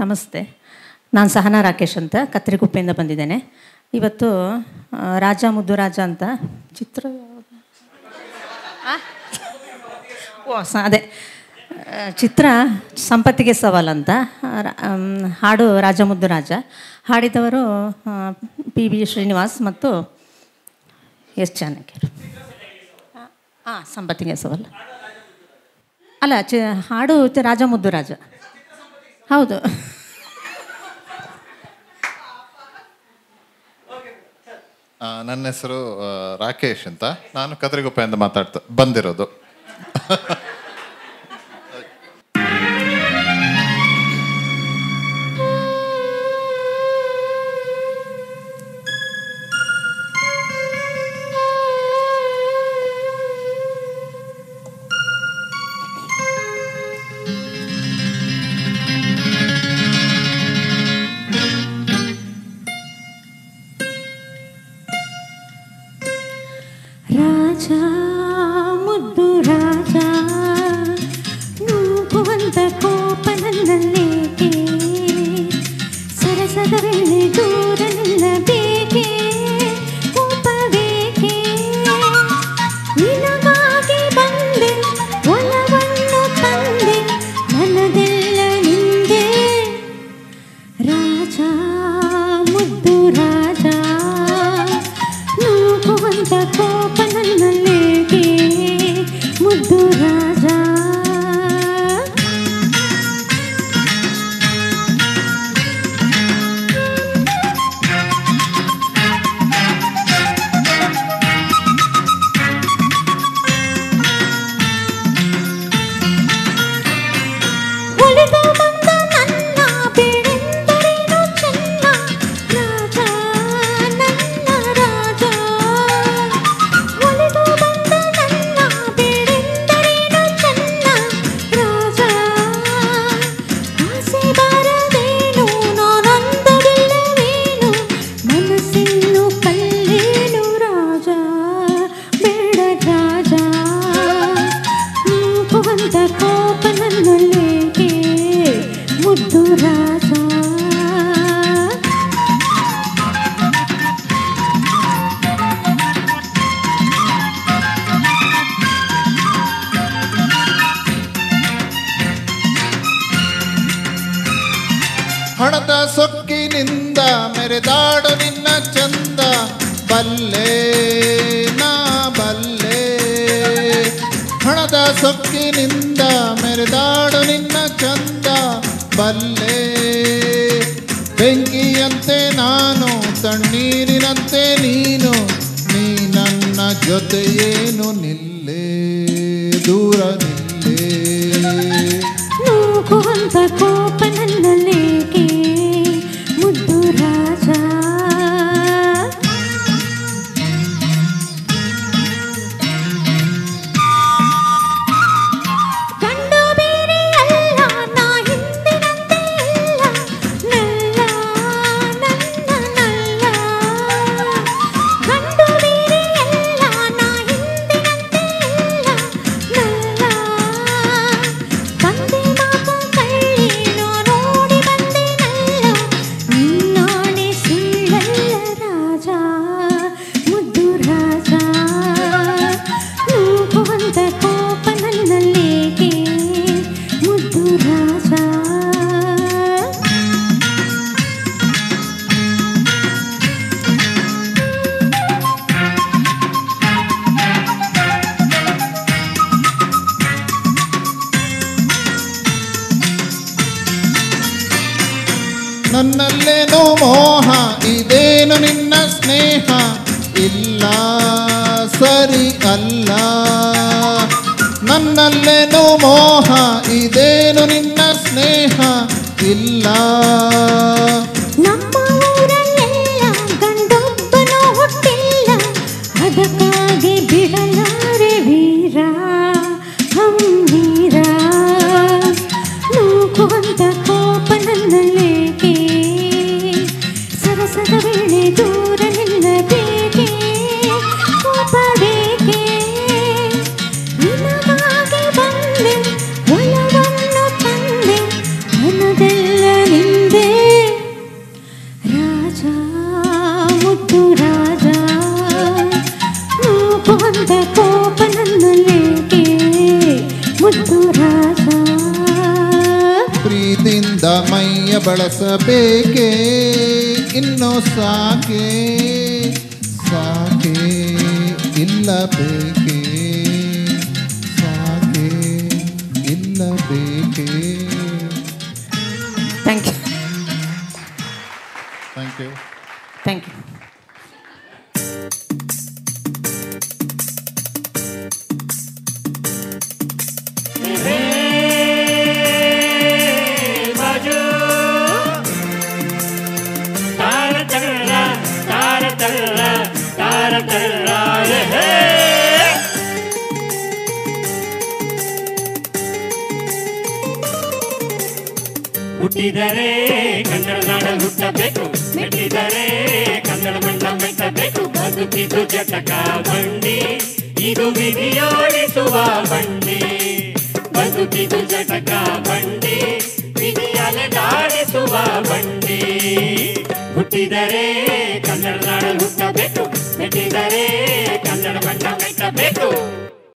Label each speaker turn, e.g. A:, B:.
A: ನಮಸ್ತೆ, ನಾನು ಸಹನಾ ರಾಕೇಶ್ ಅಂತ ಕತ್ತರಿಗುಪ್ಪೆಯಿಂದ ಬಂದಿದ್ದೇನೆ. ಇವತ್ತು ರಾಜ ಮುದ್ದು ರಾಜ ಅಂತ ಚಿತ್ರ ಅದೇ ಚಿತ್ರ ಸಂಪತ್ತಿಗೆ ಸವಾಲ್ ಅಂತ ಹಾಡು ರಾಜ ಮುದ್ದು ರಾಜ. ಹಾಡಿದವರು PB ಶ್ರೀನಿವಾಸ್ ಮತ್ತು ಎಸ್ ಜಾನಕಿಯವರು. ಸಂಪತ್ತಿಗೆ ಸವಾಲ್ ಅಲ್ಲ, ಹಾಡು ರಾಜ ಮುದ್ದು ರಾಜ. ಹೌದು.
B: ನನ್ನ ಹೆಸರು ರಾಕೇಶ್ ಅಂತ, ನಾನು ಕತ್ತರಿಗುಪ್ಪೆಯಿಂದ ಬಂದಿರೋದು.
A: ರಾಜ ಮುದ್ದು ರಾಜ, ನೂಕುವಂತ ಕೋಪ ನನ್ನಲ್ಲೇಕೆ, ಸರಸದ ವೇಳೆ ದೂರ ನಿಲ್ಲಬೇಕೆ, ಕೋಪವೇಕೆ, ನಿನಗಾಗಿ ಬಂದೆ ಒಲವನ್ನು ತಂದೆ, ನನ್ನದೆಲ್ಲ ನಿಂದೆ. ರಾಜ ಮುದ್ದು ರಾಜ, ನೂಕುವಂತ ಕೋಪ ನನ್ನಲ್ಲೇಕೆ, ಮುದ್ದು ರಾಜ. ಒಲಿದು ಬಂದ ನನ್ನ ಬೇಡೆಂದರೇನು ಚೆನ್ನ, ರಾಜ ನನ್ನ ರಾಜ. ಒಲಿದು ಬಂದ ನನ್ನ ಬೇಡೆಂದರೇನು ಚೆನ್ನ, ರಾಜ. ಆಸೆ ಬಾರದೇನು, ನಾನೊಂದವಿಲ್ಲವೇನು, ಮನಸ್ಸಿನ್ನು ಕಲ್ಲೇನು, ರಾಜ ಬೇಡ ರಾಜ. ನೂಕುವಂತ ಕೋಪ ನನ್ನಲ್ಲೇಕೆ, ಮುದ್ದು ರಾಜ.
B: ಹಣದ ಸೊಕ್ಕಿನಿಂದ ಮೆರೆದಾಡು ನಿನ್ನ ಚಂದ, ಬಲ್ಲೆ ನಾ ಬಲ್ಲೆ. ಹಣದ ಸೊಕ್ಕಿನಿಂದ ಮೆರೆದಾಡು ನಿನ್ನ ಚಂದ, ಬಲ್ಲೆ. ಬೆಂಕಿಯಂತೆ ನಾನು, ತಣ್ಣೀರಿನಂತೆ ನೀನು, ನೀ ನನ್ನ ಜೊತೆಯೇನು, ನಿಲ್ಲೇ ದೂರ ನಿಲ್ಲೇ.
A: ನೂಕುವಂತ ಕೋಪ ನನ್ನಲ್ಲೇಕೆ, ಮುದ್ದು ರಾಜ. ಗಂಡು ಬೇರೆ ಅಲ್ಲ, ನಾ ಹಿಂದಿನಂತೆ ಇಲ್ಲ, ನಲ್ಲ ನನ್ನ ನಲ್ಲ. ಗಂಡು ಬೇರೆ ಅಲ್ಲ, ನಾ ಹಿಂದಿನಂತೆ ಇಲ್ಲ, ನಲ್ಲ. ತಂದೆ ಮಾತು ಕಳ್ಳಿ, ನಾ ನೋಡಿ ಬಂದೆನಲ್ಲ, ನಿನ್ನಾಣೆ ಸುಳ್ಳಲ್ಲ, ರಾಜ ಮುದ್ದು ರಾಜ. ನೂಕುವಂತ ಕೋಪ ನನ್ನಲ್ಲೇಕೆ, ಮುದ್ದು ರಾಜ.
B: ನನ್ನಲ್ಲೇನೋ ಮೋಹ, ಇದೇನು ನಿನ್ನ ಸ್ನೇಹ, ಇಲ್ಲ ಸರಿ ಅಲ್ಲ. ನನ್ನಲ್ಲೇನೋ ಮೋಹ, ಇದೇನು ನಿನ್ನ ಸ್ನೇಹ, ಇಲ್ಲ.
A: ನಮ್ಮ ಊರಲ್ಲೆಲ್ಲ ಗಂಡೊಬ್ಬನೂ ಹುಟ್ಟಿಲ್ಲ, ಅದಕ್ಕಾಗಿ ಬಿಡಲಾರೆ ವೀರ ಹಂವೀರ. ನೂಕುವಂತ ಕೋಪ ನನ್ನಲ್ಲೇಕೆ, ಸರಸದ ವೇಳೆ ದೂರ ನಿಲ್ಲಬೇಕೆ, ಕೋಪವೇಕೆ, ನಿನಗಾಗಿ ಬಂದೆ ಒಲವನ್ನು ತಂದೆ, ನನ್ನದೆಲ್ಲ ನಿನ್ನ
B: ಮೈಯ ಬಳಸಬೇಕೇ ಇನ್ನು ಸಾಕೆ ಸಾಕೆ ಇಲ್ಲ ಬೇಕೇ ಸಾಕೆ ಇಲ್ಲ ಬೇಕೇ.
A: Thank you
B: thank you
A: thank you.
C: ಹುಟ್ಟಿದರೆ ಕನ್ನಡ ನಾಡ ಹುಟ್ಟಬೇಕು, ಮೆಟ್ಟಿದರೆ ಕನ್ನಡ ಮಣ್ಣ ಮೆಟ್ಟಬೇಕು. ಬದುಕಿದು ಜಟಕ ಬಂಡಿ, ಇದು ವಿಧಿಯೋಡಿಸುವ ಬಂಡಿ. ಬದುಕಿದು ಜಟಕ ಬಂಡಿ, ವಿಧಿಯಲೆ ದಾಡಿಸುವ ಬಂಡಿ. ಹುಟ್ಟಿದರೆ ಕನ್ನಡ ನಾಡ ಹುಟ್ಟಬೇಕು, ಮೆಟ್ಟಿದರೆ ಕನ್ನಡ ಮಣ್ಣ ಮೆಟ್ಟಬೇಕು.